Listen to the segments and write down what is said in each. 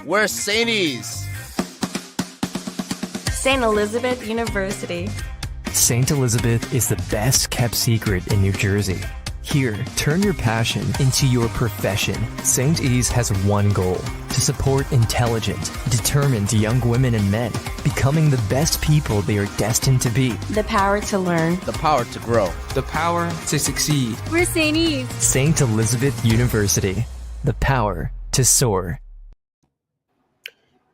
We're Sainties. St. Elizabeth University. St. Elizabeth is the best kept secret in New Jersey. Here, turn your passion into your profession. St. E's has one goal: to support intelligent, determined young women and men, becoming the best people they are destined to be. The power to learn. The power to grow. The power to succeed. We're St. E's. St. Elizabeth University. The power to soar.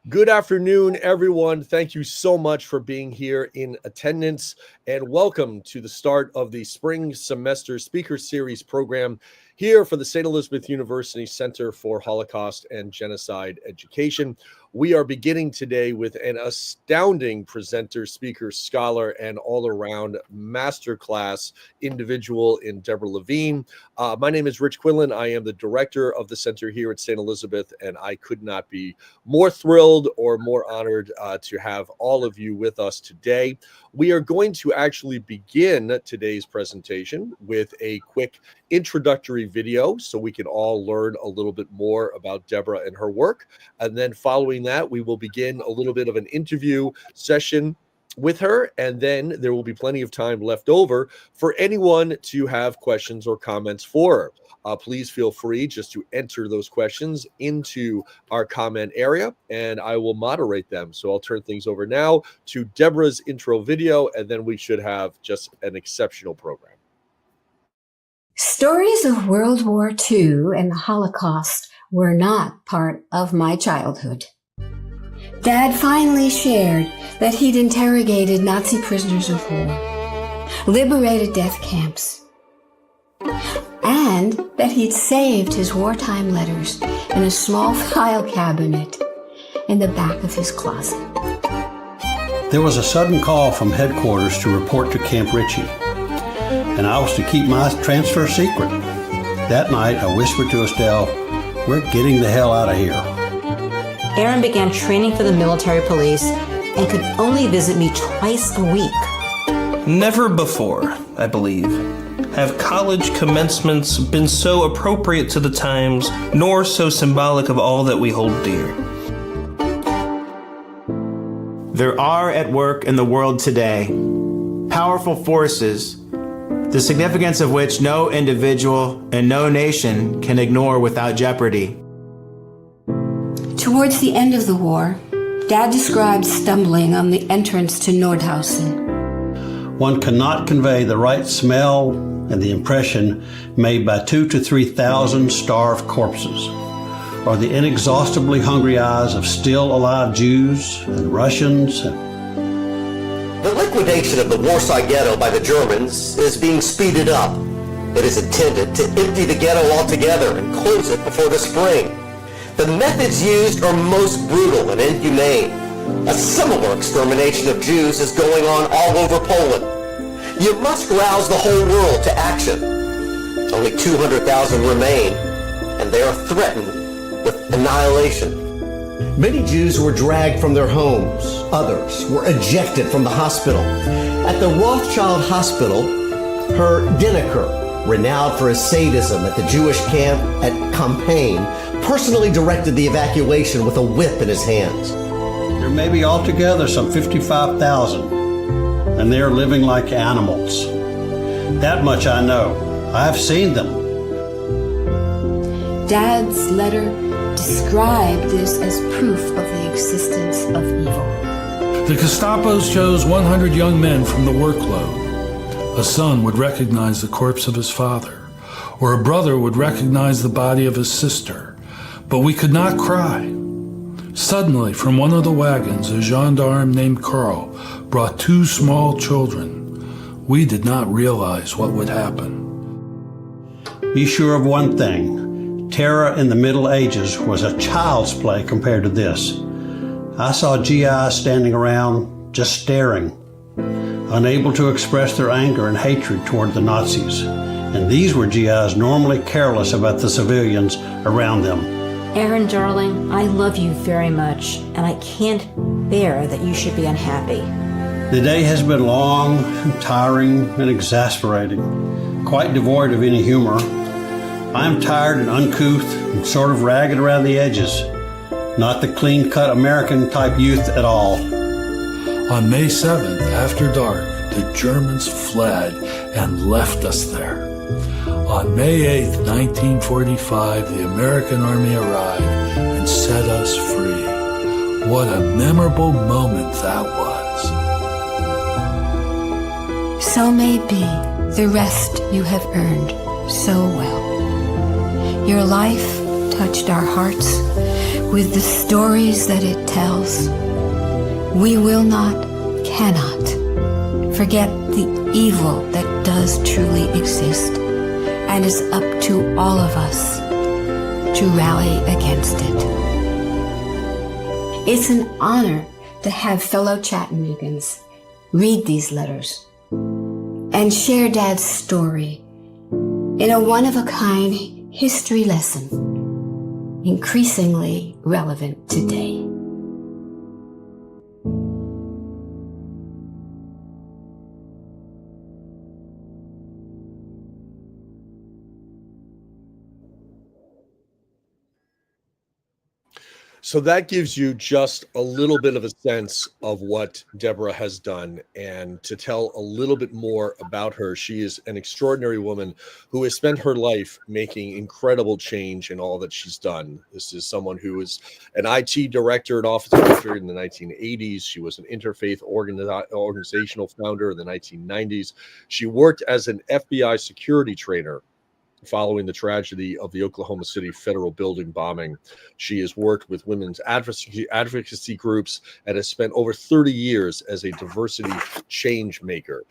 Good afternoon, everyone. Thank you so much for being here in attendance, and welcome to the start of the spring semester speaker series program here for the St. Elizabeth University Center for Holocaust and Genocide Education. We are beginning today with an astounding presenter, speaker, scholar, and all-around masterclass individual in Deborah Levine. My name is Rich Quinlan. I am the director of the center here at St. Elizabeth, and I could not be more thrilled or more honored to have all of you with us today. We are going to actually begin today's presentation with a quick introductory video so we can all learn a little bit more about Deborah and her work. And then following that, we will begin a little bit of an interview session with her, and then there will be plenty of time left over for anyone to have questions or comments for her. Please feel free just to enter those questions into our comment area, and I will moderate them. So I'll turn things over now to Deborah's intro video, and then we should have just an exceptional program. Stories of World War II and the Holocaust were not part of my childhood. Dad finally shared that he'd interrogated Nazi prisoners of war, liberated death camps, and that he'd saved his wartime letters in a small file cabinet in the back of his closet. There was a sudden call from headquarters to report to Camp Ritchie, and I was to keep my transfer secret. That night, I whispered to Estelle, "We're getting the hell out of here." Aaron began training for the military police and could only visit me twice a week. Never before, I believe, have college commencements been so appropriate to the times, nor so symbolic of all that we hold dear. There are at work in the world today powerful forces, the significance of which no individual and no nation can ignore without jeopardy. Towards the end of the war, Dad described stumbling on the entrance to Nordhausen. One cannot convey the right smell and the impression made by 2,000 to 3,000 starved corpses, or the inexhaustibly hungry eyes of still alive Jews and Russians. The liquidation of the Warsaw Ghetto by the Germans is being speeded up. It is intended to empty the ghetto altogether and close it before the spring. The methods used are most brutal and inhumane. A similar extermination of Jews is going on all over Poland. You must rouse the whole world to action. Only 200,000 remain, and they are threatened with annihilation. Many Jews were dragged from their homes. Others were ejected from the hospital. At the Rothschild Hospital, Herr Dinneker, renowned for his sadism at the Jewish camp at Campaign, personally directed the evacuation with a whip in his hands. There may be altogether some 55,000, and they are living like animals. That much I know. I've seen them. Dad's letter described this as proof of the existence of evil. The Gestapos chose 100 young men from the workload. A son would recognize the corpse of his father, or a brother would recognize the body of his sister. But we could not cry. Suddenly, from one of the wagons, a gendarme named Carl brought 2 small children. We did not realize what would happen. Be sure of one thing. Terror in the Middle Ages was a child's play compared to this. I saw GIs standing around, just staring, unable to express their anger and hatred toward the Nazis. And these were GIs normally careless about the civilians around them. Aaron, darling, I love you very much, and I can't bear that you should be unhappy. The day has been long, tiring, and exasperating, quite devoid of any humor. I am tired and uncouth and sort of ragged around the edges. not the clean-cut American type youth at all. On May 7th, after dark, the Germans fled and left us there. On May 8th, 1945, the American Army arrived and set us free. What a memorable moment that was. So may be the rest you have earned so well. Your life touched our hearts with the stories that it tells. We will not, cannot forget the evil that does truly exist, and is up to all of us to rally against it. It's an honor to have fellow Chattanoogens read these letters and share Dad's story in a one-of-a-kind history lesson, increasingly relevant today. So that gives you just a little bit of a sense of what Deborah has done. And to tell a little bit more about her, she is an extraordinary woman who has spent her life making incredible change in all that she's done. This is someone who was an IT director at Office Manager in the 1980s. She was an interfaith organizational founder in the 1990s. She worked as an FBI security trainer following the tragedy of the Oklahoma City Federal Building bombing. She has worked with women's advocacy groups and has spent over 30 years as a diversity change maker.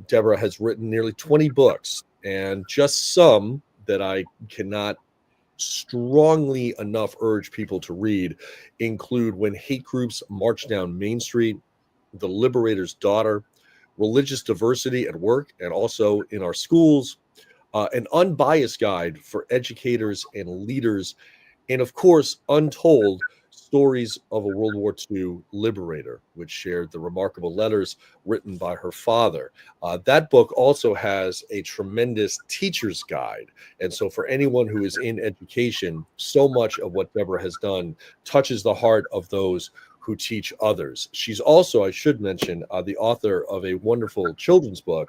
Deborah has written nearly 20 books, and just some that I cannot strongly enough urge people to read include When Hate Groups March Down Main Street, The Liberator's Daughter, Religious Diversity at Work and also in Our Schools, an unbiased guide for educators and leaders, and of course, Untold, Stories of a World War II Liberator, which shared the remarkable letters written by her father. That book also has a tremendous teacher's guide. And so for anyone who is in education, so much of what Deborah has done touches the heart of those who teach others. She's also, I should mention, the author of a wonderful children's book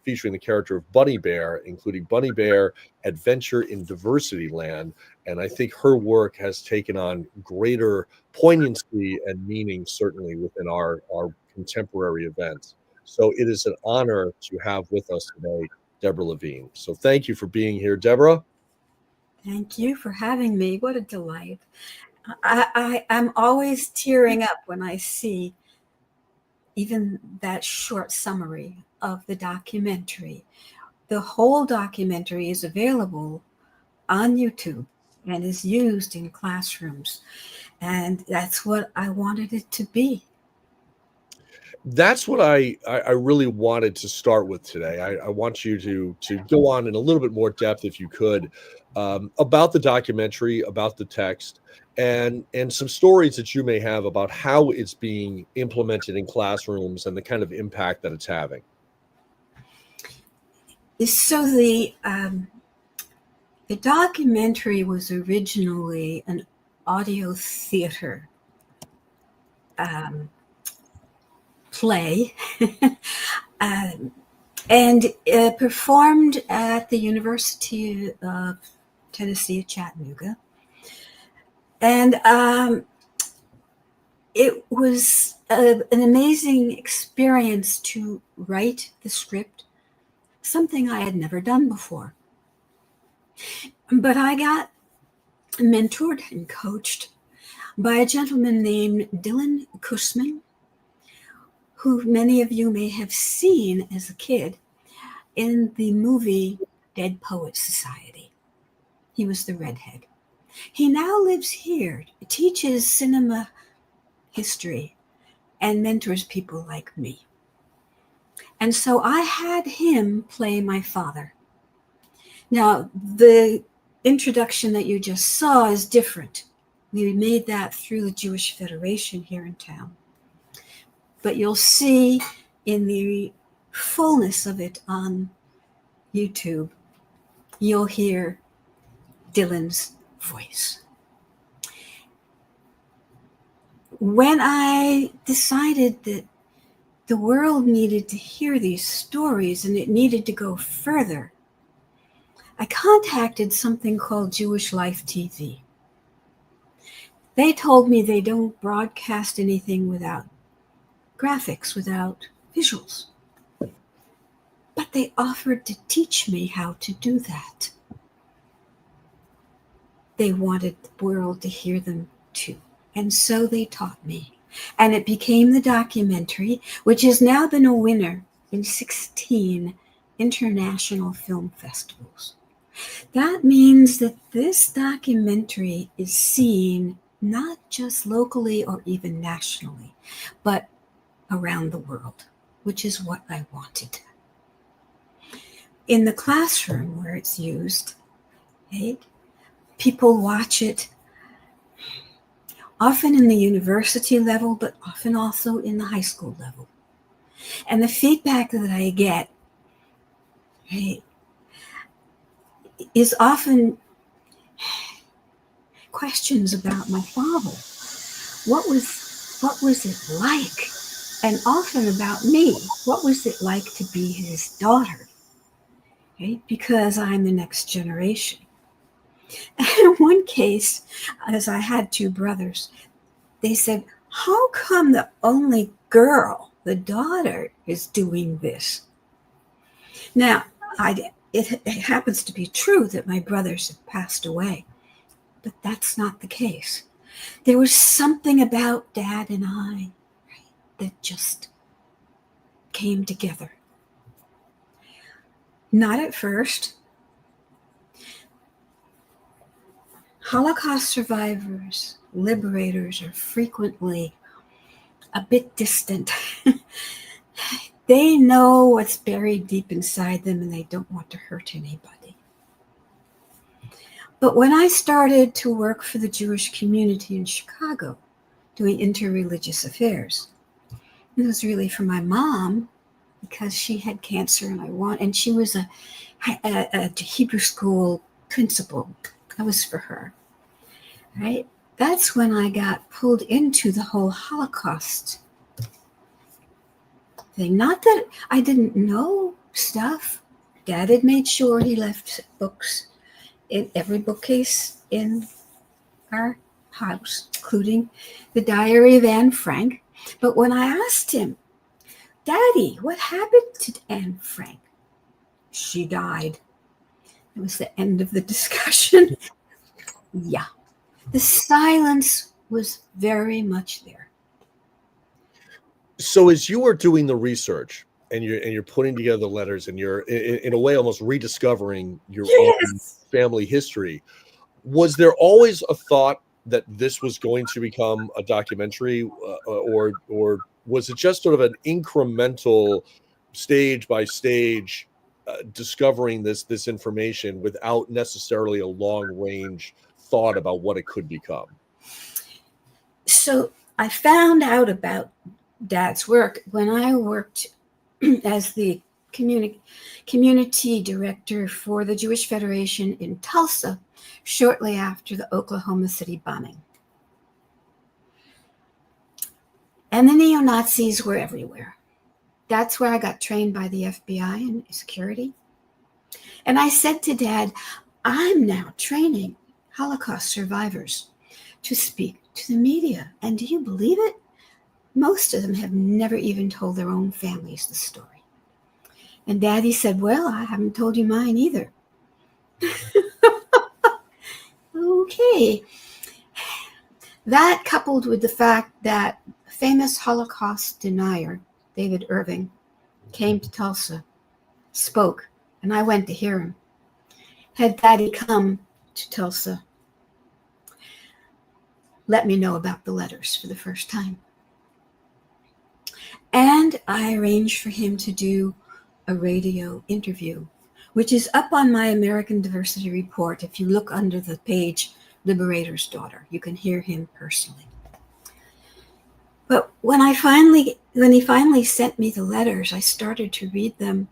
featuring the character of Bunny Bear, including Bunny Bear, Adventure in Diversity Land. And I think her work has taken on greater poignancy and meaning, certainly within our contemporary events. So it is an honor to have with us today Deborah Levine. So thank you for being here, Deborah. Thank you for having me. What a delight. I'm always tearing up when I see even that short summary of the documentary. The whole documentary is available on YouTube and is used in classrooms. And that's what I wanted it to be. That's what I really wanted to start with today. I want you to go on in a little bit more depth, if you could, about the documentary, about the text, and some stories that you may have about how it's being implemented in classrooms and the kind of impact that it's having. So the documentary was originally an audio theater play and performed at the University of Tennessee at Chattanooga. And it was an amazing experience to write the script, something I had never done before. But I got mentored and coached by a gentleman named Dylan Kussman, who many of you may have seen as a kid in the movie Dead Poets Society. He was the redhead. He now lives here, teaches cinema history, and mentors people like me. And so I had him play my father. Now, the introduction that you just saw is different. We made that through the Jewish Federation here in town. But you'll see in the fullness of it on YouTube, you'll hear Dylan's voice. when I decided that the world needed to hear these stories and it needed to go further, I contacted something called Jewish Life TV. They told me they don't broadcast anything without graphics, without visuals. But they offered to teach me how to do that. They wanted the world to hear them too. And so they taught me. And it became the documentary, which has now been a winner in 16 international film festivals. That means that this documentary is seen not just locally or even nationally, but around the world, which is what I wanted. In the classroom where it's used, right, people watch it often in the university level, but often also in the high school level. And the feedback that I get, right, is often questions about my father. What was it like? And often about me. What was it like to be his daughter? Right? Because I'm the next generation. And in one case, as I had two brothers, they said, how come the only girl, the daughter, is doing this? Now, it happens to be true that my brothers have passed away, but that's not the case. There was something about Dad and I, right, that just came together. Not at first. Holocaust survivors, liberators are frequently a bit distant. They know what's buried deep inside them and they don't want to hurt anybody. But when I started to work for the Jewish community in Chicago, doing interreligious affairs, it was really for my mom because she had cancer and she was a Hebrew school principal. That was for her, right? That's when I got pulled into the whole Holocaust thing. Not that I didn't know stuff. Dad had made sure he left books in every bookcase in our house, including the Diary of Anne Frank. But when I asked him, Daddy, what happened to Anne Frank? She died. It was the end of the discussion. Yeah. The silence was very much there. So as you were doing the research and you're putting together the letters and you're in a way almost rediscovering your own family history, was there always a thought that this was going to become a documentary, or was it just sort of an incremental, stage by stage, discovering this information without necessarily a long range thought about what it could become? So I found out about Dad's work when I worked as the community director for the Jewish Federation in Tulsa shortly after the Oklahoma City bombing. And the neo-Nazis were everywhere. That's where I got trained by the FBI in security. And I said to Dad, I'm now training Holocaust survivors to speak to the media. And do you believe it? Most of them have never even told their own families the story. And Daddy said, well, I haven't told you mine either. Okay. That, coupled with the fact that famous Holocaust denier, David Irving, came to Tulsa, spoke, and I went to hear him. Had Daddy come to Tulsa, let me know about the letters for the first time. And I arranged for him to do a radio interview, which is up on my American Diversity Report. If you look under the page, Liberator's Daughter, you can hear him personally. But when he finally sent me the letters, I started to read them.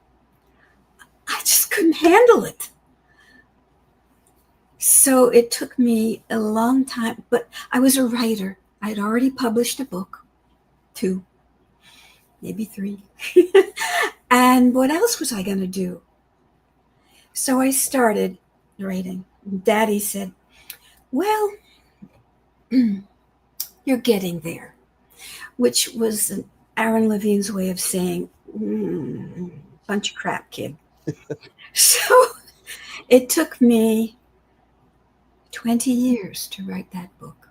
I just couldn't handle it. So it took me a long time, but I was a writer. I'd already published a book, 2, maybe 3. And what else was I going to do? So I started writing. Daddy said, well, you're getting there, which was Aaron Levine's way of saying, bunch of crap, kid. So it took me 20 years to write that book.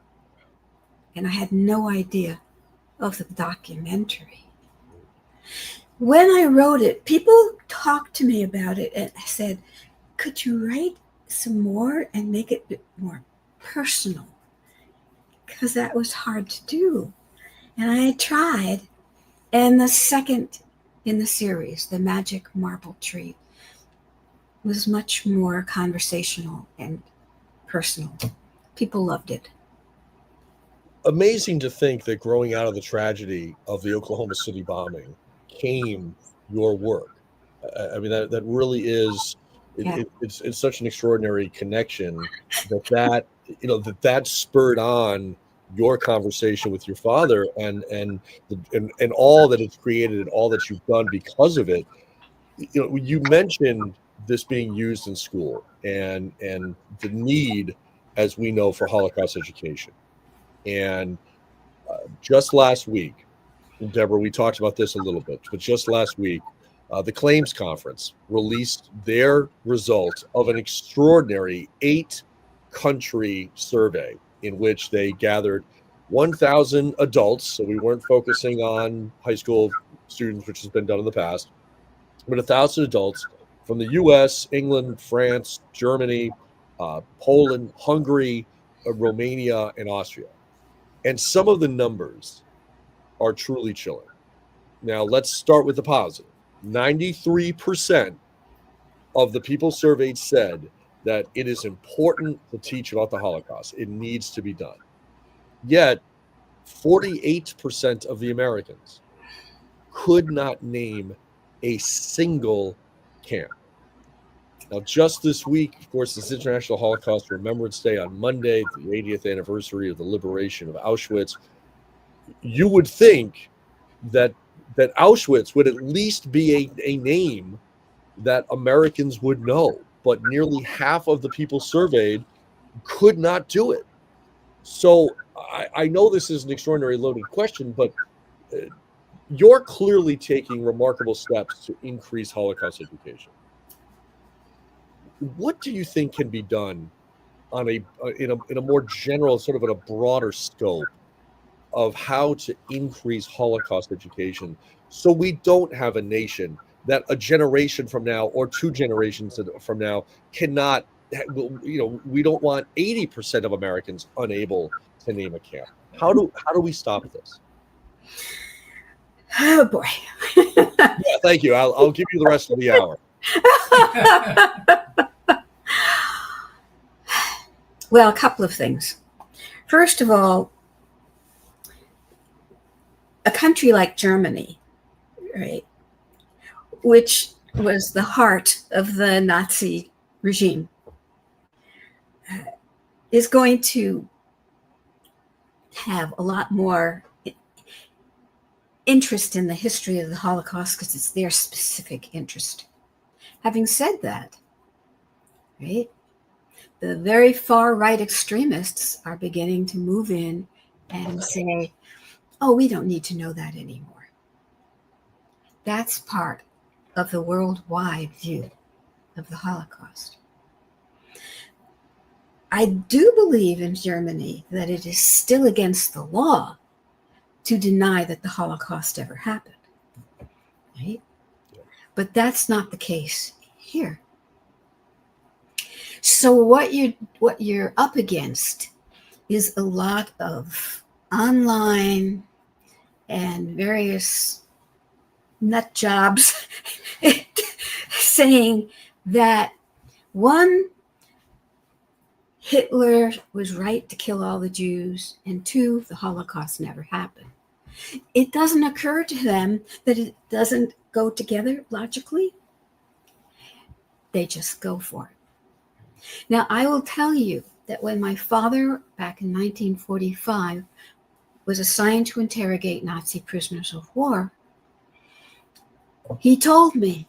And I had no idea of the documentary. When I wrote it, people talked to me about it and said, could you write some more and make it a bit more personal? Because that was hard to do. And I tried. And the second in the series, The Magic Marble Tree, was much more conversational and personal. People loved it. Amazing to think that growing out of the tragedy of the Oklahoma City bombing came your work. I mean, that really is, it's such an extraordinary connection that spurred on your conversation with your father and all that it's created and all that you've done because of it. You mentioned this being used in school and the need, as we know, for Holocaust education. And just last week, Deborah, we talked about this a little bit, but just last week, the Claims Conference released their result of an extraordinary 8-country survey in which they gathered 1,000 adults. So we weren't focusing on high school students, which has been done in the past, but 1,000 adults from the US, England, France, Germany, Poland, Hungary, Romania, and Austria. And some of the numbers are truly chilling. Now, let's start with the positive. 93% of the people surveyed said that it is important to teach about the Holocaust. It needs to be done. Yet, 48% of the Americans could not name a single camp. Now, just this week, of course, it's International Holocaust Remembrance Day on Monday, the 80th anniversary of the liberation of Auschwitz. You would think that Auschwitz would at least be a name that Americans would know, but nearly half of the people surveyed could not do it. So I know this is an extraordinary loaded question, but you're clearly taking remarkable steps to increase Holocaust education. What do you think can be done on in a more general, sort of in a broader scope of how to increase Holocaust education so we don't have a nation that a generation from now or 2 generations from now cannot, we don't want 80% of Americans unable to name a camp. How do we stop this? Oh boy. Yeah, thank you. I'll give you the rest of the hour. Well, a couple of things. First of all, a country like Germany, right, which was the heart of the Nazi regime, is going to have a lot more interest in the history of the Holocaust because it's their specific interest. Having said that, right, the very far right extremists are beginning to move in and say, oh, we don't need to know that anymore. That's part of the worldwide view of the Holocaust. I do believe in Germany that it is still against the law to deny that the Holocaust ever happened, right? But that's not the case here. So what you're up against is a lot of online and various nut jobs saying that, one, Hitler was right to kill all the Jews, and 2, the Holocaust never happened. It doesn't occur to them that it doesn't go together logically. They just go for it. Now, I will tell you that when my father, back in 1945, was assigned to interrogate Nazi prisoners of war, he told me,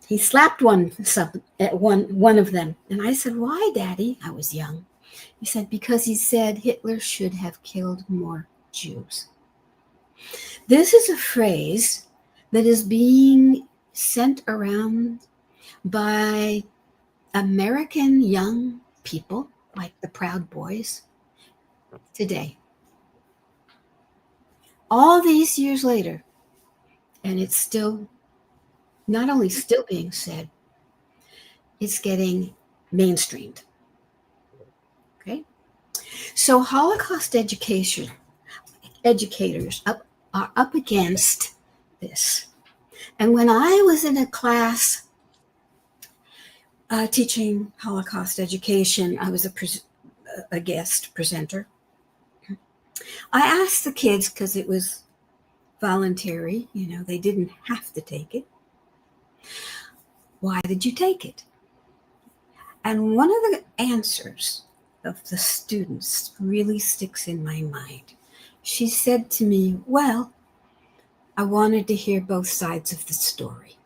he slapped one of them. And I said, "Why, Daddy?" I was young. He said, "Because he said Hitler should have killed more Jews." This is a phrase that is being sent around by American young people, like the Proud Boys, today. All these years later, and it's still, not only still being said, it's getting mainstreamed. Okay? So Holocaust educators are up against this. And when I was in a class teaching Holocaust education, I was a guest presenter. I asked the kids, because it was voluntary, they didn't have to take it, "Why did you take it?" And one of the answers of the students really sticks in my mind. She said to me, "Well, I wanted to hear both sides of the story."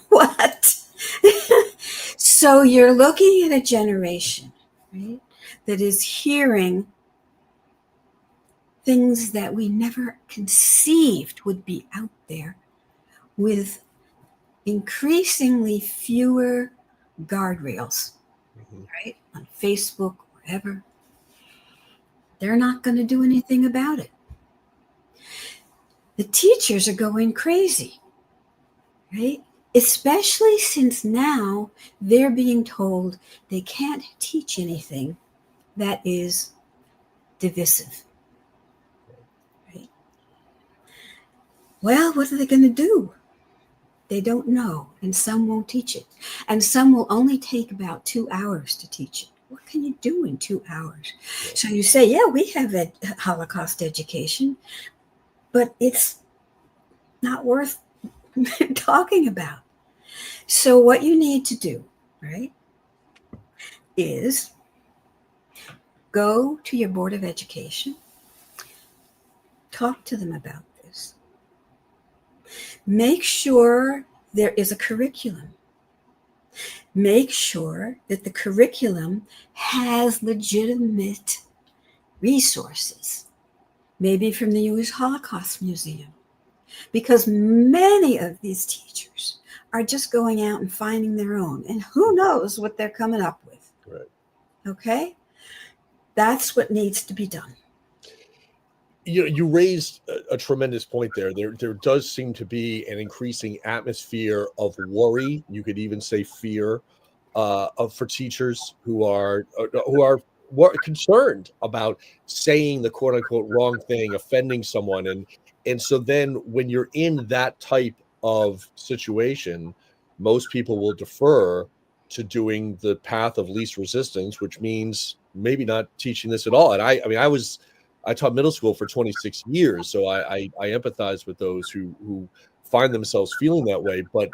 What? So you're looking at a generation, right, that is hearing things that we never conceived would be out there, with increasingly fewer guardrails, right? On Facebook, wherever. They're not going to do anything about it. The teachers are going crazy, right? Especially since now they're being told they can't teach anything that is divisive. Right? Well, what are they going to do? They don't know, and some won't teach it. And some will only take about 2 hours to teach it. What can you do in 2 hours? So you say, yeah, we have a Holocaust education, but it's not worth talking about. So what you need to do, right, is go to your Board of Education, talk to them about this. Make sure there is a curriculum. Make sure that the curriculum has legitimate resources, maybe from the U.S. Holocaust Museum, because many of these teachers are just going out and finding their own, and who knows what they're coming up with. Right. Okay? That's what needs to be done. You raised a tremendous point there. There does seem to be an increasing atmosphere of worry. You could even say fear for teachers who are concerned about saying the quote unquote wrong thing, offending someone, and so then when you're in that type of situation, most people will defer to doing the path of least resistance, which means maybe not teaching this at all. And I taught middle school for 26 years, so I empathize with those who find themselves feeling that way. But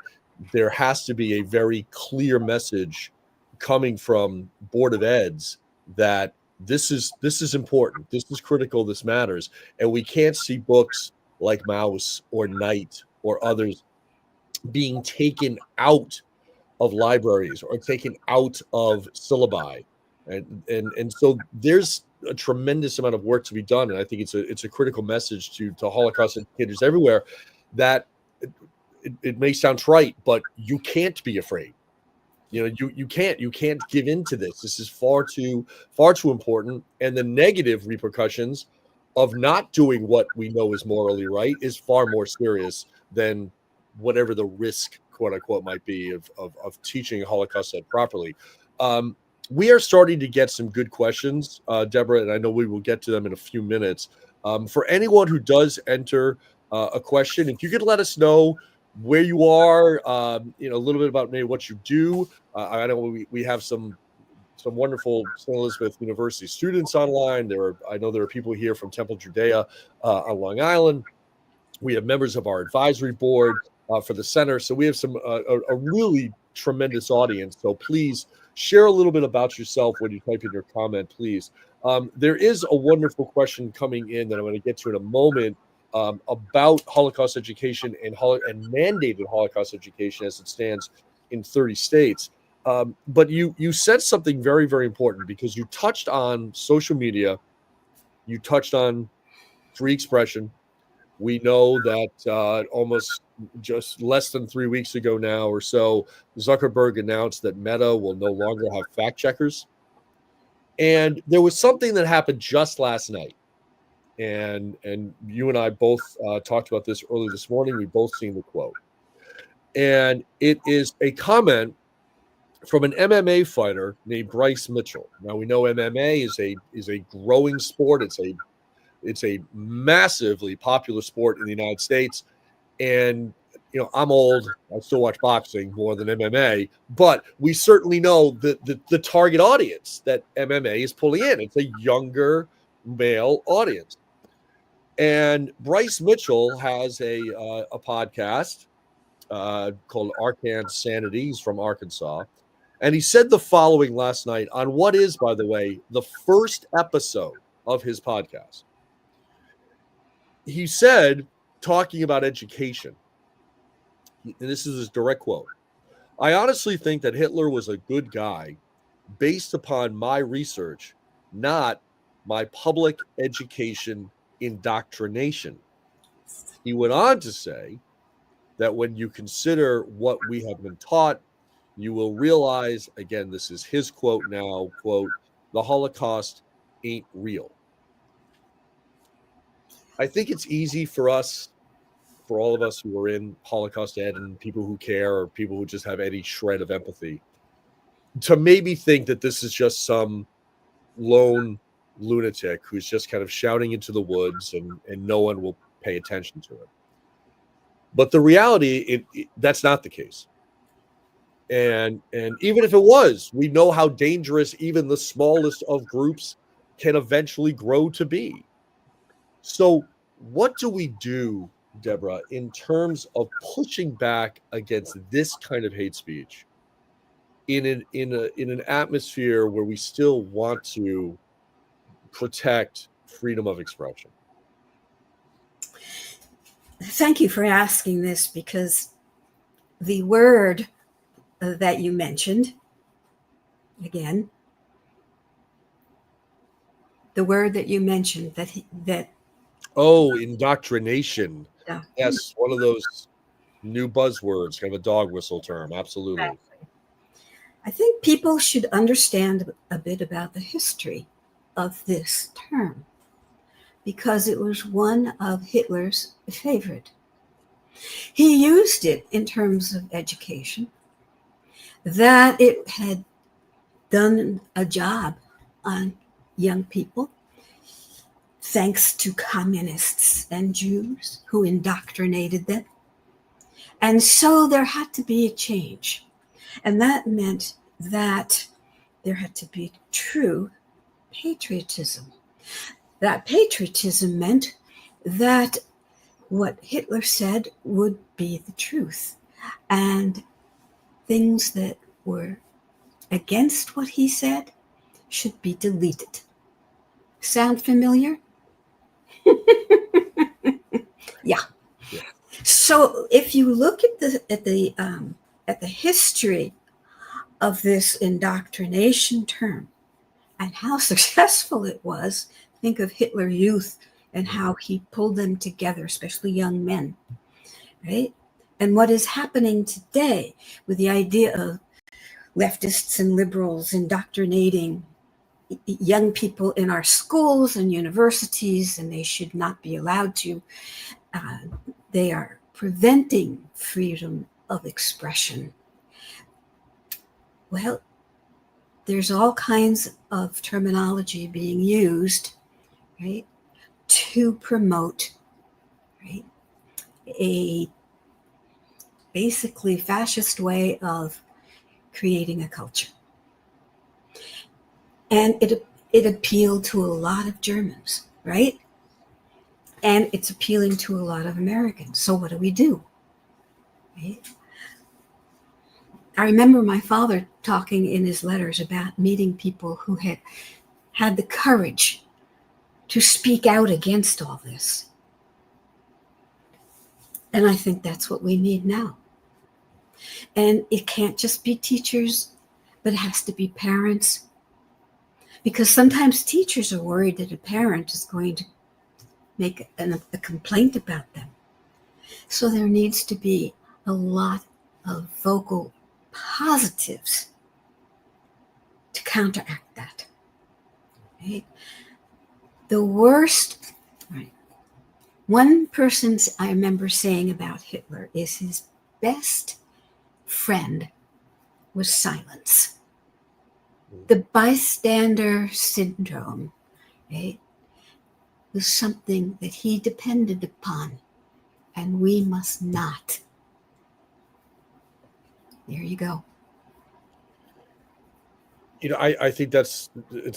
there has to be a very clear message coming from Board of Eds that this is important, this is critical, this matters, and we can't see books like Maus or Night or others being taken out of libraries or taken out of syllabi, and so there's a tremendous amount of work to be done, and I think it's a critical message to Holocaust educators everywhere that it may sound trite, but you can't be afraid. You can't give in to this. This is far too important, and the negative repercussions of not doing what we know is morally right is far more serious than whatever the risk, quote unquote, might be of teaching Holocaust ed properly. We are starting to get some good questions, Deborah, and I know we will get to them in a few minutes. For anyone who does enter a question, if you could let us know where you are, a little bit about maybe what you do. I know we have some wonderful St. Elizabeth University students online. I know there are people here from Temple Judea on Long Island. We have members of our advisory board for the center. So we have a really tremendous audience. So please share a little bit about yourself when you type in your comment, please. There is a wonderful question coming in that I'm going to get to in a moment about Holocaust education and mandated Holocaust education as it stands in 30 states. But you said something very, very important, because you touched on social media, you touched on free expression. We know that almost just less than 3 weeks ago now or so, Zuckerberg announced that Meta will no longer have fact checkers. And there was something that happened just last night. And you and I both talked about this early this morning. We both seen the quote. And it is a comment from an MMA fighter named Bryce Mitchell. Now, we know MMA is a growing sport. It's a massively popular sport in the United States. And, you know, I'm old. I still watch boxing more than MMA. But we certainly know the target audience that MMA is pulling in. It's a younger male audience. And Bryce Mitchell has a podcast called Arkansas Sanity. He's from Arkansas. And he said the following last night on what is, by the way, the first episode of his podcast. He said, talking about education, and this is his direct quote, "I honestly think that Hitler was a good guy based upon my research, not my public education indoctrination." He went on to say that when you consider what we have been taught, you will realize, again, this is his quote now, quote, "the Holocaust ain't real." I think it's easy for us, for all of us who are in Holocaust ed and people who care, or people who just have any shred of empathy, to maybe think that this is just some lone lunatic who's just kind of shouting into the woods and no one will pay attention to it. But the reality, that's not the case. And even if it was, we know how dangerous even the smallest of groups can eventually grow to be. So what do we do, Deborah, in terms of pushing back against this kind of hate speech in an atmosphere where we still want to protect freedom of expression? Thank you for asking this, because the word that you mentioned, again, the word that you mentioned that Oh, indoctrination. Yeah. Yes, one of those new buzzwords, kind of a dog whistle term. Absolutely. Exactly. I think people should understand a bit about the history of this term, because it was one of Hitler's favorite. He used it in terms of education, that it had done a job on young people, thanks to communists and Jews who indoctrinated them. And so there had to be a change. And that meant that there had to be true patriotism. That patriotism meant that what Hitler said would be the truth, and things that were against what he said should be deleted. Sound familiar? Yeah. So if you look at the history of this indoctrination term and how successful it was, think of Hitler Youth and how he pulled them together, especially young men, right? And what is happening today with the idea of leftists and liberals indoctrinating young people in our schools and universities, and they should not be allowed to. They are preventing freedom of expression. Well, there's all kinds of terminology being used, right, to promote, right, a basically fascist way of creating a culture. And it appealed to a lot of Germans, right? And it's appealing to a lot of Americans. So what do we do? Right? I remember my father talking in his letters about meeting people who had the courage to speak out against all this. And I think that's what we need now. And it can't just be teachers, but it has to be parents. Because sometimes teachers are worried that a parent is going to make a complaint about them. So there needs to be a lot of vocal positives to counteract that. Right? The worst, right? One person I remember saying about Hitler is his best friend was silence. The bystander syndrome, right, was something that he depended upon, and we must not. There you go. I think it's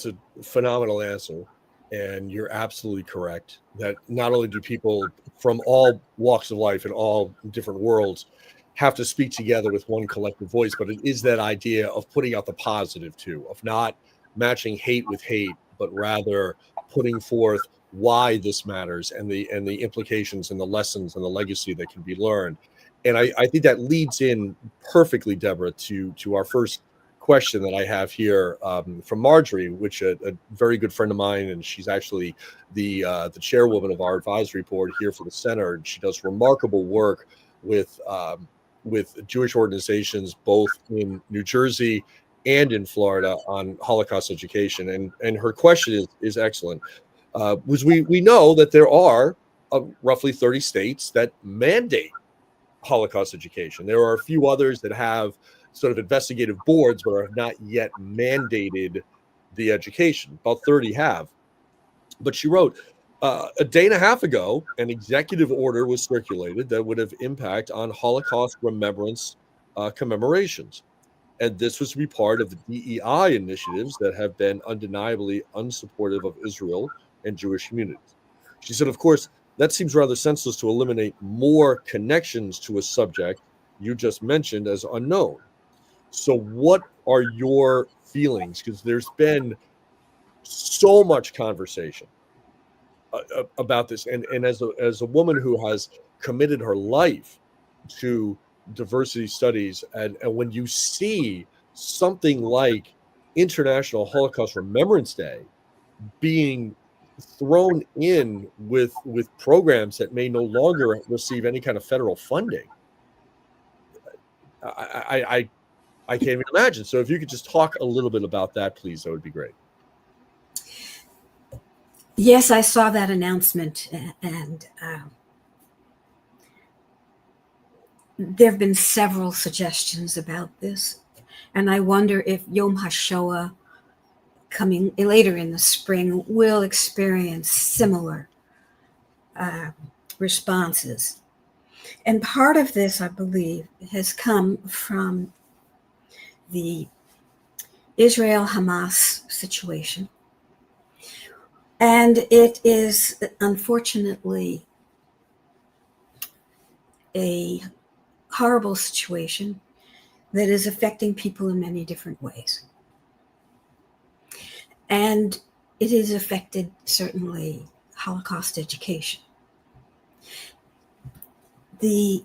a phenomenal answer, and you're absolutely correct that not only do people from all walks of life and all different worlds have to speak together with one collective voice, but it is that idea of putting out the positive too, of not matching hate with hate, but rather putting forth why this matters and the implications and the lessons and the legacy that can be learned. And I think that leads in perfectly, Deborah, to our first question that I have here from Marjorie, which a very good friend of mine, and she's actually the chairwoman of our advisory board here for the center. And she does remarkable work with Jewish organizations both in New Jersey and in Florida on Holocaust education. And her question is excellent. We know that there are roughly 30 states that mandate Holocaust education. There are a few others that have sort of investigative boards, but have not yet mandated the education. About 30 have. But she wrote, a day and a half ago, an executive order was circulated that would have impact on Holocaust remembrance commemorations. And this was to be part of the DEI initiatives that have been undeniably unsupportive of Israel and Jewish communities. She said, of course, that seems rather senseless to eliminate more connections to a subject you just mentioned as unknown. So what are your feelings? Because there's been so much conversation about this. And as a woman who has committed her life to diversity studies, and when you see something like International Holocaust Remembrance Day being thrown in with programs that may no longer receive any kind of federal funding, I can't even imagine. So if you could just talk a little bit about that, please, that would be great. Yes, I saw that announcement, and there have been several suggestions about this. And I wonder if Yom HaShoah coming later in the spring will experience similar responses. And part of this, I believe, has come from the Israel-Hamas situation. And it is unfortunately a horrible situation that is affecting people in many different ways. And it has affected certainly Holocaust education. The,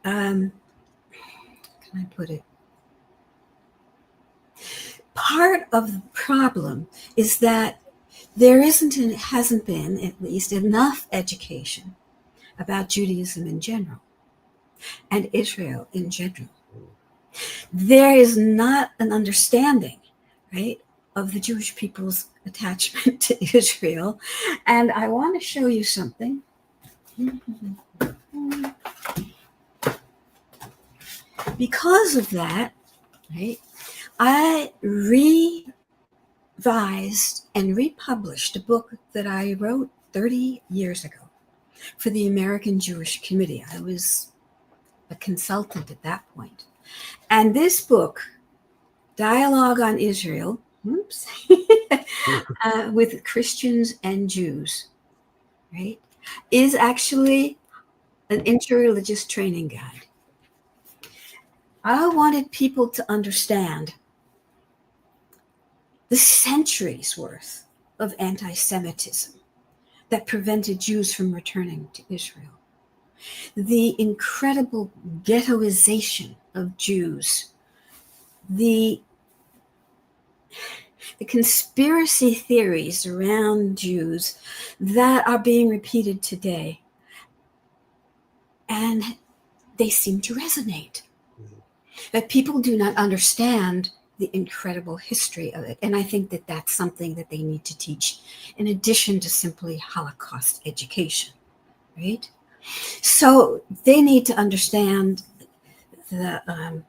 can I put it? Part of the problem is that there isn't and hasn't been, at least, enough education about Judaism in general and Israel in general. There is not an understanding, right, of the Jewish people's attachment to Israel. And I want to show you something. Because of that, right, I revised and republished a book that I wrote 30 years ago for the American Jewish Committee. I was a consultant at that point. And this book, Dialogue on Israel, with Christians and Jews, right, is actually an interreligious training guide. I wanted people to understand the centuries worth of anti-Semitism that prevented Jews from returning to Israel. The incredible ghettoization of Jews, the conspiracy theories around Jews that are being repeated today, and they seem to resonate. That people do not understand the incredible history of it. And I think that that's something that they need to teach in addition to simply Holocaust education, right? So they need to understand the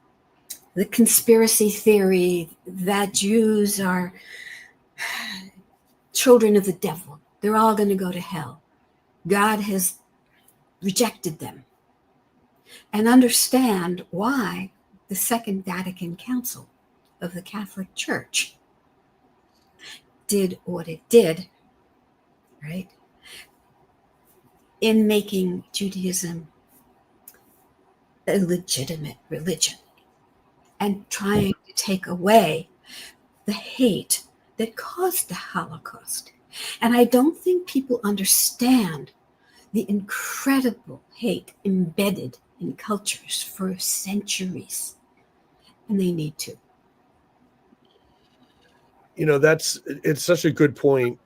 conspiracy theory that Jews are children of the devil. They're all going to go to hell. God has rejected them. And understand why the Second Vatican Council of the Catholic Church did what it did, right, in making Judaism a legitimate religion and trying to take away the hate that caused the Holocaust. And I don't think people understand the incredible hate embedded in cultures for centuries, and they need to. It's such a good point.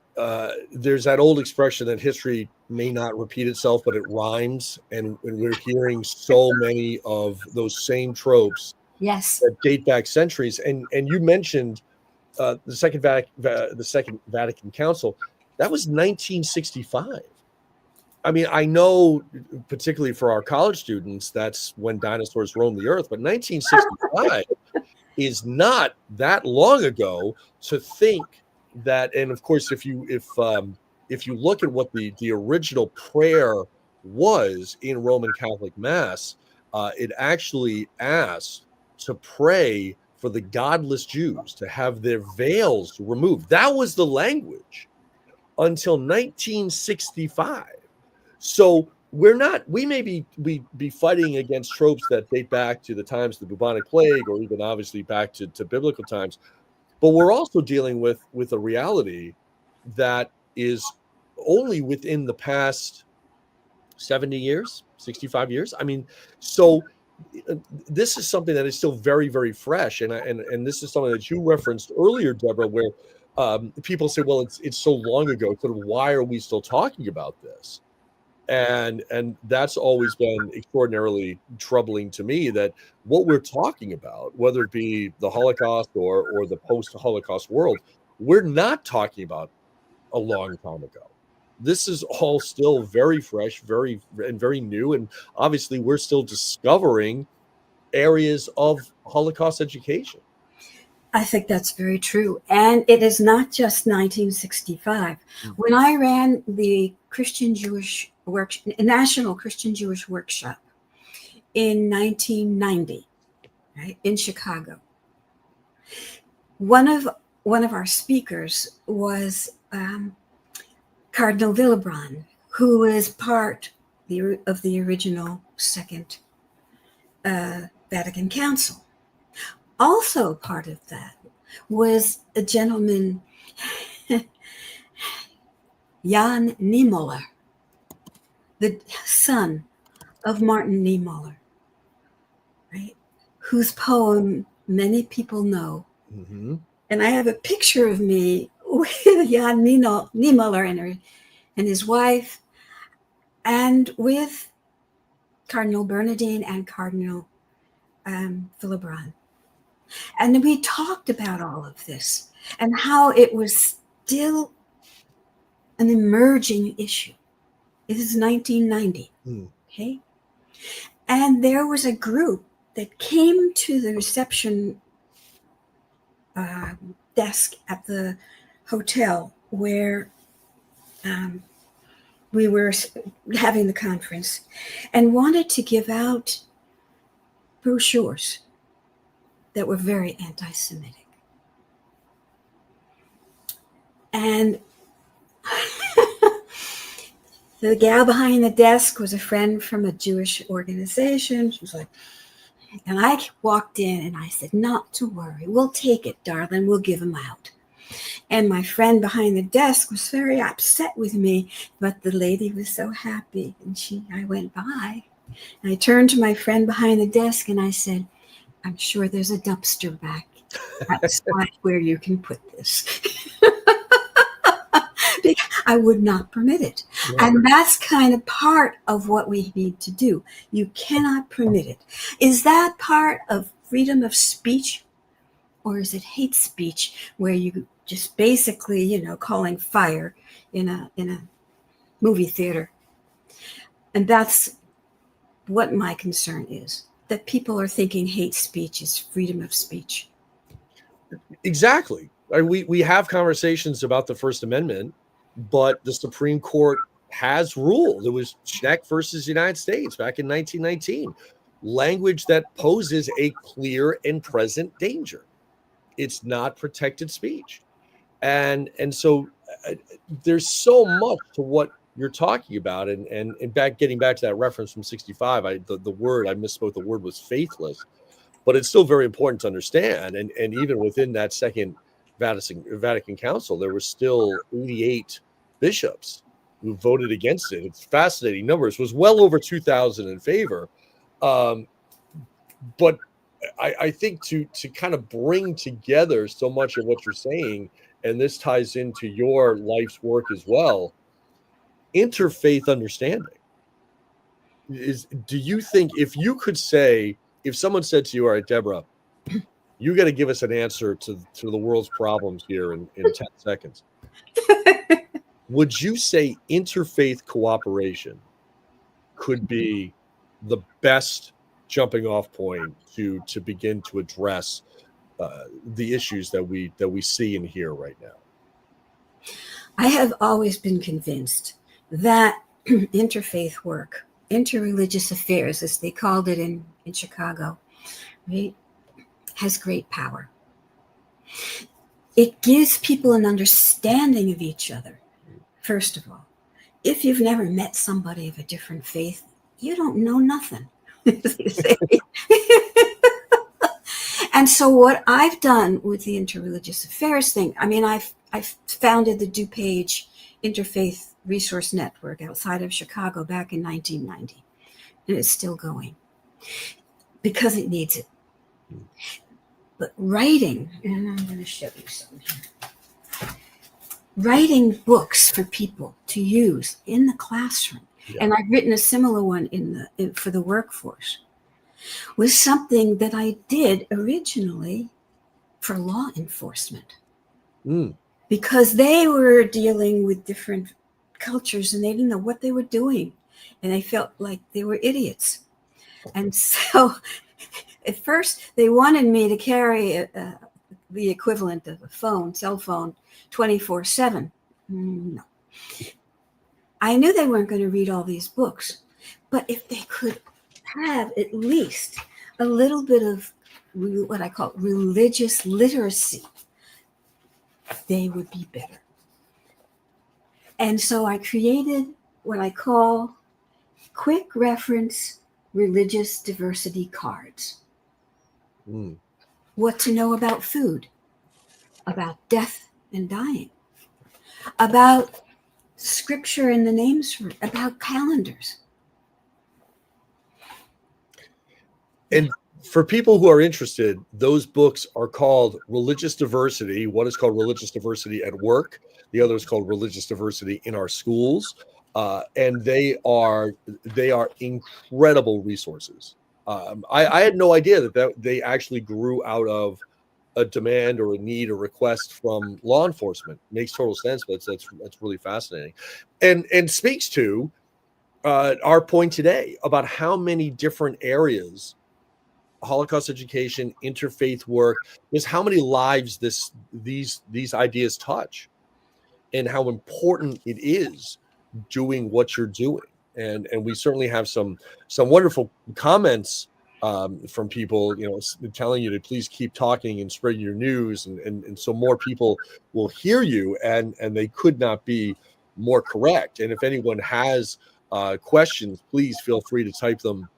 There's that old expression that history may not repeat itself, but it rhymes. And we're hearing so many of those same tropes Yes, that date back centuries. And you mentioned the Second Vatican Council. That was 1965. I mean, I know, particularly for our college students, that's when dinosaurs roamed the earth. But 1965 is not that long ago to think that. And of course, if you look at what the original prayer was in Roman Catholic Mass, it actually asked to pray for the godless Jews to have their veils removed. That was the language until 1965. So we may be fighting against tropes that date back to the times of the bubonic plague, or even obviously back to biblical times, but we're also dealing with a reality that is only within the past 70 years, 65 years. I mean, so this is something that is still very, very fresh, and this is something that you referenced earlier, Deborah, where people say, well, it's so long ago, sort of why are we still talking about this? And that's always been extraordinarily troubling to me, that what we're talking about, whether it be the Holocaust or the post-Holocaust world, we're not talking about a long time ago. This is all still very fresh, very new, and obviously we're still discovering areas of Holocaust education. I think that's very true. And it is not just 1965. When I ran the National Christian Jewish Workshop in 1990, right, in Chicago, one of our speakers was Cardinal Willebrand, who is part of the original Second Vatican Council. Also part of that was a gentleman, Jan Niemöller, the son of Martin Niemöller, right? Whose poem many people know. Mm-hmm. And I have a picture of me with Jan Niemöller and his wife, and with Cardinal Bernardine and Cardinal Willebrand. And we talked about all of this and how it was still an emerging issue. It is 1990, okay? And there was a group that came to the reception desk at the hotel where we were having the conference, and wanted to give out brochures that were very anti-Semitic. And the gal behind the desk was a friend from a Jewish organization. She was like, And I walked in and I said, not to worry. We'll take it, darling. We'll give them out. And my friend behind the desk was very upset with me, but the lady was so happy. And I went by and I turned to my friend behind the desk and I said, I'm sure there's a dumpster back outside where you can put this. I would not permit it. Yeah. And that's kind of part of what we need to do. You cannot permit it. Is that part of freedom of speech, or is it hate speech where you just basically, calling fire in a movie theater? And that's what my concern is, that people are thinking hate speech is freedom of speech. Exactly. We have conversations about the First Amendment, but the Supreme Court has ruled. It was Schneck versus United States back in 1919. Language that poses a clear and present danger. It's not protected speech. And so there's so much to what you're talking about. And getting back to that reference from 65, the word, I misspoke, the word was faithless, but it's still very important to understand. And even within that second Vatican Council, there were still 88 bishops who voted against it. It's fascinating numbers. It was well over 2,000 in favor. But I think to kind of bring together so much of what you're saying, and this ties into your life's work as well, interfaith understanding do you think, if you could say, if someone said to you, all right, Deborah, you got to give us an answer to the world's problems here in 10 seconds. Would you say interfaith cooperation could be the best jumping off point to begin to address the issues that we see and hear right now? I have always been convinced that interfaith work, interreligious affairs, as they called it in Chicago, right, has great power. It gives people an understanding of each other. First of all, if you've never met somebody of a different faith, you don't know nothing. And so what I've done with the interreligious affairs thing, I mean, I've founded the DuPage Interfaith Resource Network outside of Chicago back in 1990, and it's still going because it needs it. But writing, and I'm going to show you some here. Writing books for people to use in the classroom, and I've written a similar one for the workforce, was something that I did originally for law enforcement. Because they were dealing with different cultures and they didn't know what they were doing, and they felt like they were idiots. And so at first they wanted me to carry the equivalent of a cell phone 24/7. No. I knew they weren't going to read all these books, but if they could have at least a little bit of what I call religious literacy, they would be better. And so I created what I call quick reference religious diversity cards. What to know about food, about death and dying, about scripture and the names for it, about calendars. And for people who are interested, those books are called Religious Diversity. One is called Religious Diversity at Work. The other is called Religious Diversity in Our Schools. And they are incredible resources. I had no idea that they actually grew out of a demand or a need or request from law enforcement. Makes total sense, but that's really fascinating, and speaks to our point today about how many different areas Holocaust education, interfaith work, is how many lives these ideas touch, and how important it is doing what you're doing. And we certainly have some wonderful comments from people, telling you to please keep talking and spread your news, and so more people will hear you, and they could not be more correct. And if anyone has questions, please feel free to type them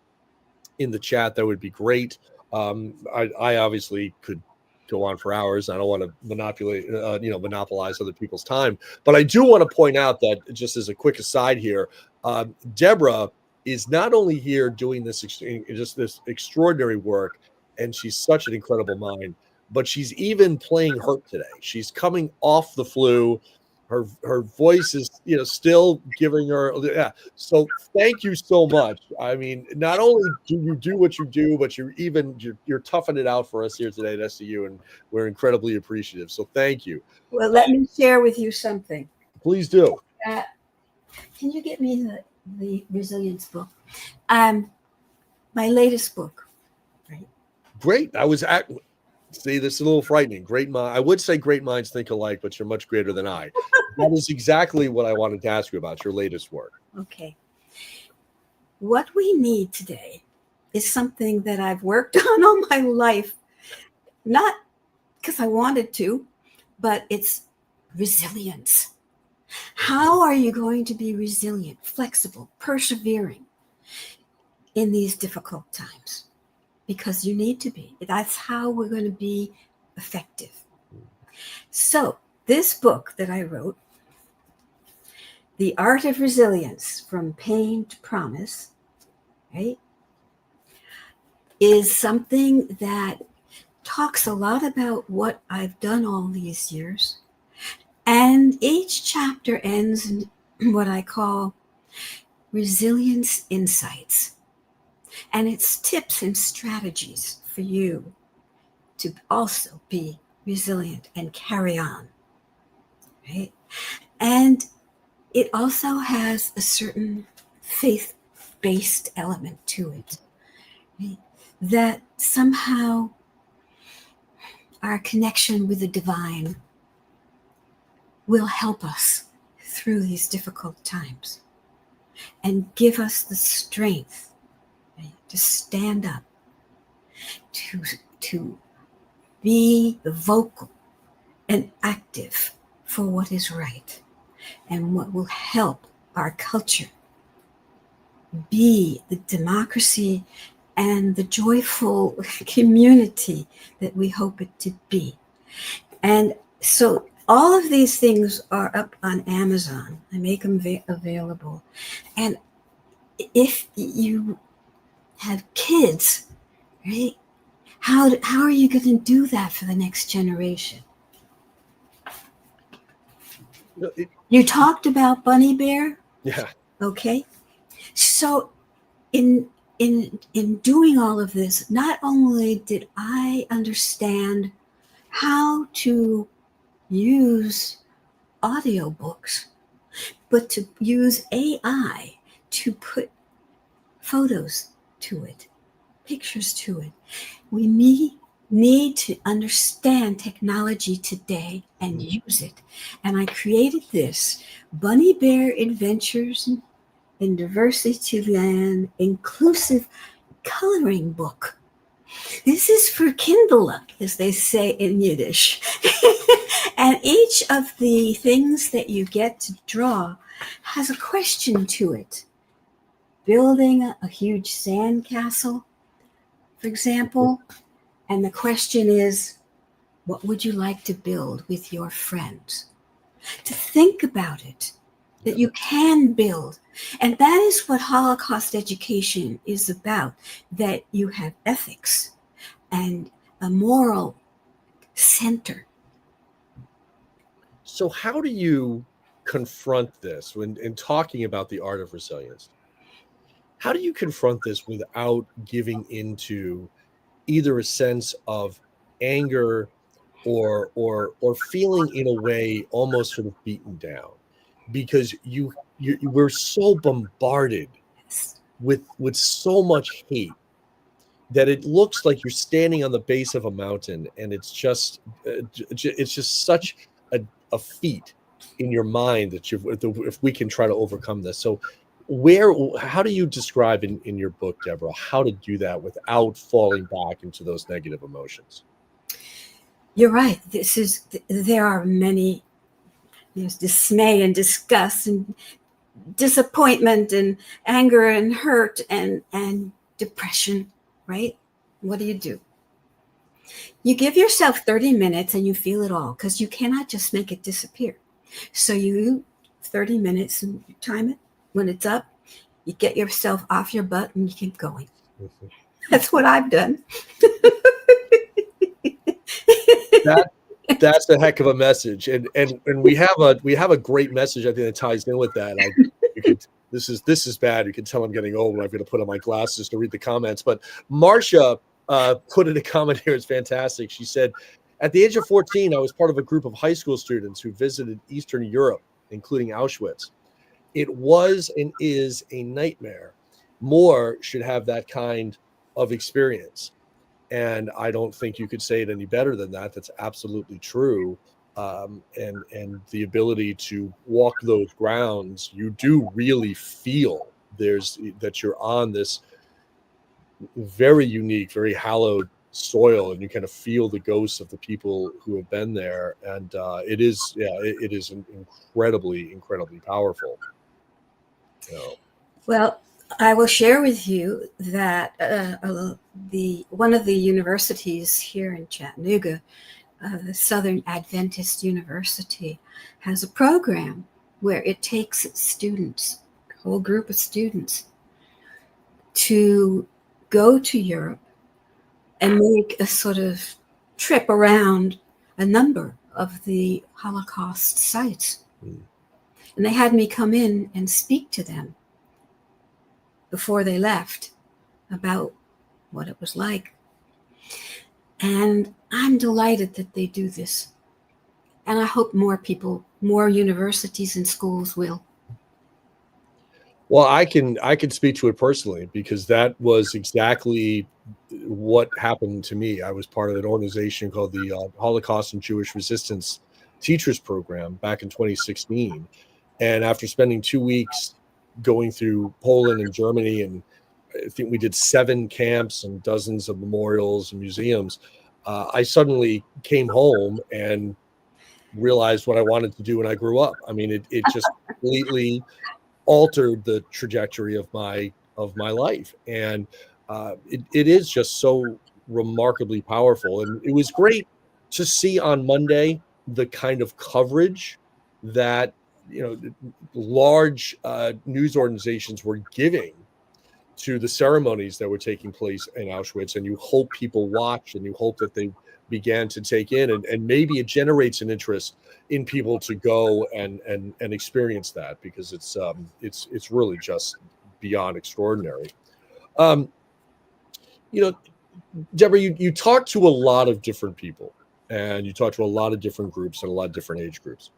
in the chat, that would be great. I obviously could go on for hours. I don't want to monopolize other people's time, but I do want to point out that, just as a quick aside here, Deborah is not only here doing this extraordinary work, and she's such an incredible mind, but she's even playing hurt today. She's coming off the flu. Her voice is still giving her. Yeah. So thank you so much. I mean, not only do you do what you do, but you're toughing it out for us here today at SCU, and we're incredibly appreciative. So thank you. Well, let me share with you something. Please do. Can you get me the resilience book? My latest book. Right. Great. See, this is a little frightening. I would say great minds think alike, but you're much greater than I. That is exactly what I wanted to ask you about, your latest work. Okay. What we need today is something that I've worked on all my life, not because I wanted to, but it's resilience. How are you going to be resilient, flexible, persevering in these difficult times? Because you need to be. That's how we're going to be effective. So this book that I wrote, The Art of Resilience, From Pain to Promise, right, is something that talks a lot about what I've done all these years. And each chapter ends in what I call resilience insights. And it's tips and strategies for you to also be resilient and carry on, right? And it also has a certain faith-based element to it, right? That somehow our connection with the divine will help us through these difficult times and give us the strength to stand up, to be vocal and active for what is right and what will help our culture be the democracy and the joyful community that we hope it to be. And so all of these things are up on Amazon. I make them available. And if you have kids, right? How are you going to do that for the next generation? You talked about Bunny Bear? Yeah. Okay. So in doing all of this, not only did I understand how to use audiobooks, but to use AI to put photos to it, pictures to it. We need to understand technology today and use it. And I created this Bunny Bear Adventures in Diversity Land Inclusive Coloring Book. This is for Kindle, as they say in Yiddish. And each of the things that you get to draw has a question to it. Building a huge sand castle, for example, and the question is, what would you like to build with your friends? To think about it, that you can build. And that is what Holocaust education is about, that you have ethics and a moral center. So how do you confront this when in talking about the art of resilience? How do you confront this without giving into either a sense of anger or feeling in a way almost sort of beaten down? Because we're so bombarded with so much hate that it looks like you're standing on the base of a mountain, and it's just such a feat in your mind that if we can try to overcome this. So how do you describe in your book, Deborah, how to do that without falling back into those negative emotions? You're right. There are many, there's dismay and disgust and disappointment and anger and hurt and depression, right? What do? You give yourself 30 minutes and you feel it all, because you cannot just make it disappear. So you 30 minutes and you time it. When it's up, you get yourself off your butt and you keep going. That's what I've done. That's a heck of a message, and we have a great message I think that ties in with that. This is bad. You can tell I'm getting old when I'm going to put on my glasses to read the comments. But Marcia put in a comment here. It's fantastic. She said, "At the age of 14, I was part of a group of high school students who visited Eastern Europe, including Auschwitz. It was and is a nightmare. More should have that kind of experience." And I don't think you could say it any better than that. That's absolutely true. And the ability to walk those grounds, you do really feel that you're on this very unique, very hallowed soil, and you kind of feel the ghosts of the people who have been there. And it is incredibly powerful. Well, I will share with you that one of the universities here in Chattanooga, the Southern Adventist University, has a program where it takes students, a whole group of students, to go to Europe and make a sort of trip around a number of the Holocaust sites. And they had me come in and speak to them before they left about what it was like. And I'm delighted that they do this. And I hope more people, more universities and schools will. Well, I can speak to it personally, because that was exactly what happened to me. I was part of an organization called the Holocaust and Jewish Resistance Teachers Program back in 2016. And after spending 2 weeks going through Poland and Germany, and I think we did 7 camps and dozens of memorials and museums, I suddenly came home and realized what I wanted to do when I grew up. I mean, it just completely altered the trajectory of my life, and it is just so remarkably powerful. And it was great to see on Monday the kind of coverage that large news organizations were giving to the ceremonies that were taking place in Auschwitz. And you hope people watch, and you hope that they began to take in, and maybe it generates an interest in people to go and experience that, because it's really just beyond extraordinary. Deborah, you talk to a lot of different people, and you talk to a lot of different groups and a lot of different age groups.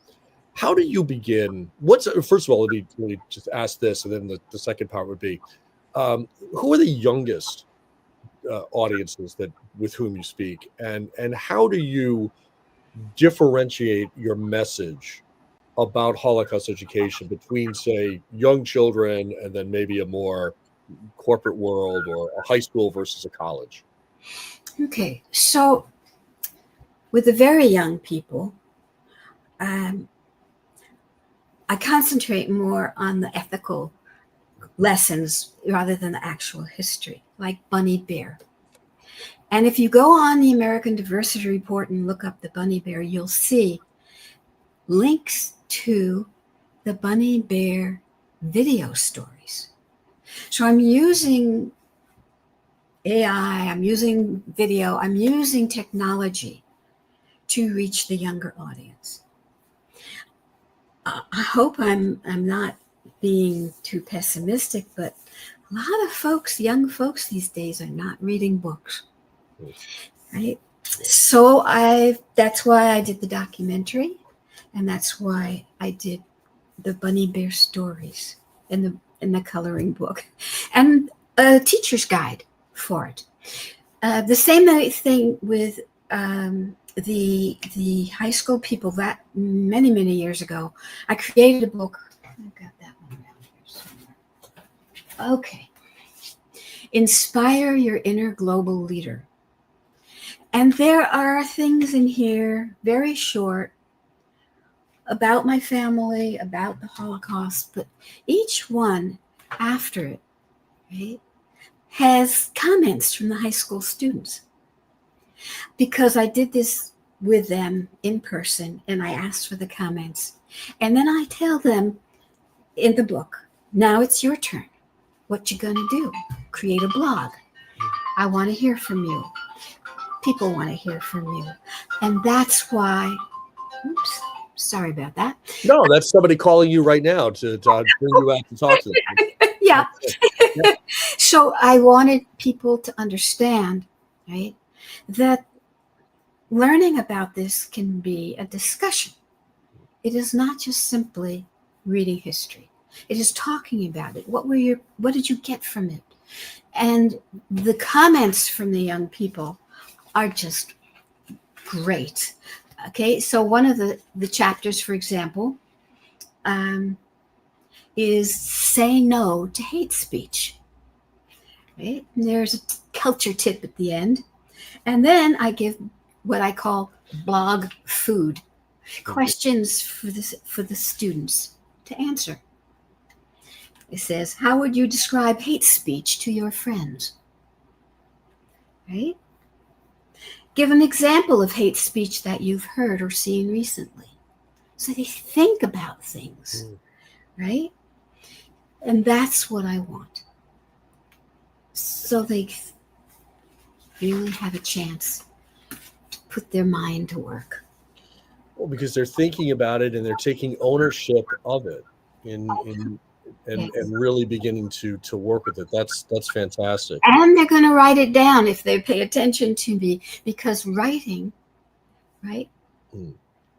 How do you begin? First of all, let me just ask this, and then the second part would be, who are the youngest audiences with whom you speak, and how do you differentiate your message about Holocaust education between, say, young children and then maybe a more corporate world, or a high school versus a college? Okay, so with the very young people, I concentrate more on the ethical lessons rather than the actual history, like Bunny Bear. And if you go on the American Diversity Report and look up the Bunny Bear, you'll see links to the Bunny Bear video stories. So I'm using AI, I'm using video, I'm using technology to reach the younger audience. I hope I'm not being too pessimistic, but a lot of folks, young folks these days, are not reading books, right? So that's why I did the documentary, and that's why I did the Bunny Bear stories in the coloring book, and a teacher's guide for it. The same thing with the high school people. That many years ago, I created a book. I've got that one around here somewhere. Okay. Inspire Your Inner Global Leader. And there are things in here, very short, about my family, about the Holocaust, but each one after it, right, has comments from the high school students, because I did this with them in person and I asked for the comments. And then I tell them in the book, now it's your turn. What you gonna do? Create a blog. I want to hear from you. People want to hear from you. And that's why, oops, sorry about that. No, that's somebody calling you right now to bring you out to talk to them. Yeah. So I wanted people to understand, right, that learning about this can be a discussion. It is not just simply reading history. It is talking about it. What did you get from it? And the comments from the young people are just great. Okay, so one of the chapters, for example, is say no to hate speech. Right? And there's a culture tip at the end. And then I give what I call blog food, questions for the students to answer. It says, how would you describe hate speech to your friends? Right? Give an example of hate speech that you've heard or seen recently. So they think about things, right? And that's what I want. So they really have a chance to put their mind to work. Well, because they're thinking about it and they're taking ownership of it and really beginning to work with it. That's fantastic. And they're going to write it down if they pay attention to me, because writing, right,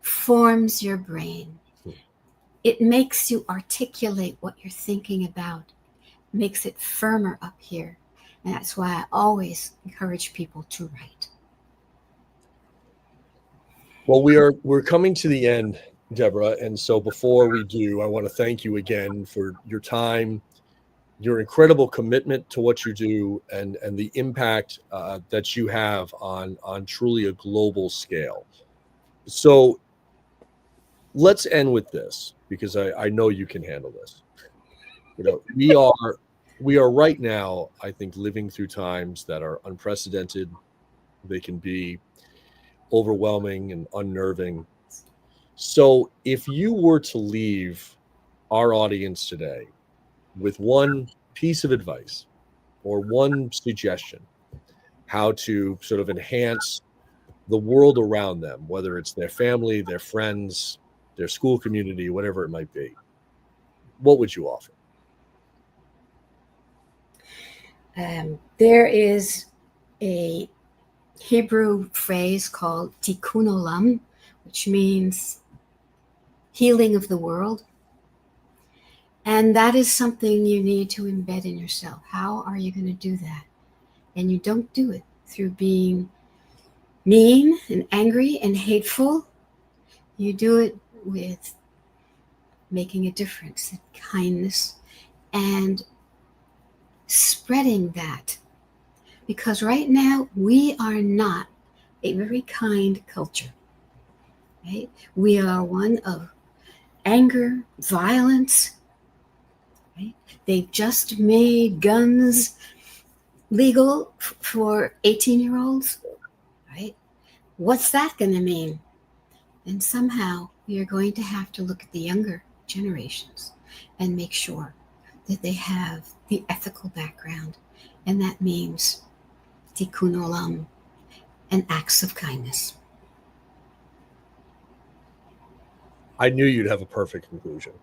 forms your brain. It makes you articulate what you're thinking about, makes it firmer up here. And that's why I always encourage people to write. Well, we're coming to the end, Deborah. And so before we do, I want to thank you again for your time, your incredible commitment to what you do, and the impact that you have on truly a global scale. So let's end with this, because I know you can handle this. You know, we are right now, I think, living through times that are unprecedented. They can be overwhelming and unnerving. So if you were to leave our audience today with one piece of advice or one suggestion how to sort of enhance the world around them, whether it's their family, their friends, their school community, whatever it might be, what would you offer? There is a Hebrew phrase called tikkun olam, which means healing of the world. And that is something you need to embed in yourself. How are you going to do that? And you don't do it through being mean and angry and hateful. You do it with making a difference, kindness, and spreading that. Because right now, we are not a very kind culture. Right? We are one of anger, violence. Right? They've just made guns legal for 18-year-olds. Right? What's that going to mean? And somehow we are going to have to look at the younger generations and make sure that they have the ethical background. And that means tikkun olam and acts of kindness. I knew you'd have a perfect conclusion.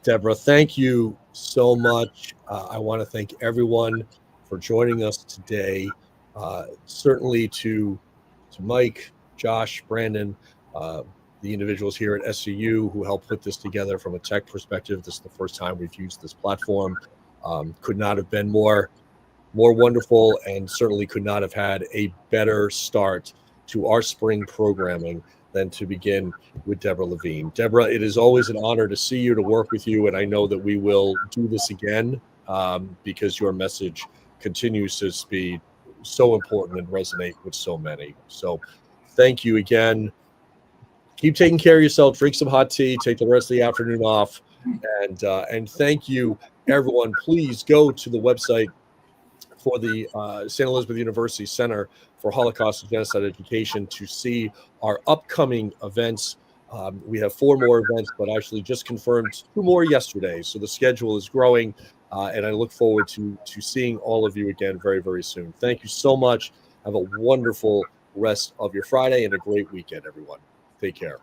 Deborah, thank you so much. I want to thank everyone for joining us today. Certainly to Mike, Josh, Brandon, the individuals here at SCU who helped put this together from a tech perspective. This is the first time we've used this platform. Could not have been more wonderful, and certainly could not have had a better start to our spring programming than to begin with Deborah Levine. Deborah, it is always an honor to see you, to work with you, and I know that we will do this again because your message continues to be so important and resonate with so many. So thank you again. Keep taking care of yourself, drink some hot tea, take the rest of the afternoon off, and thank you, everyone. Please go to the website for the St. Elizabeth University Center for Holocaust and Genocide Education to see our upcoming events. We have 4 more events, but actually just confirmed 2 more yesterday. So the schedule is growing, and I look forward to seeing all of you again very, very soon. Thank you so much. Have a wonderful rest of your Friday and a great weekend, everyone. Take care.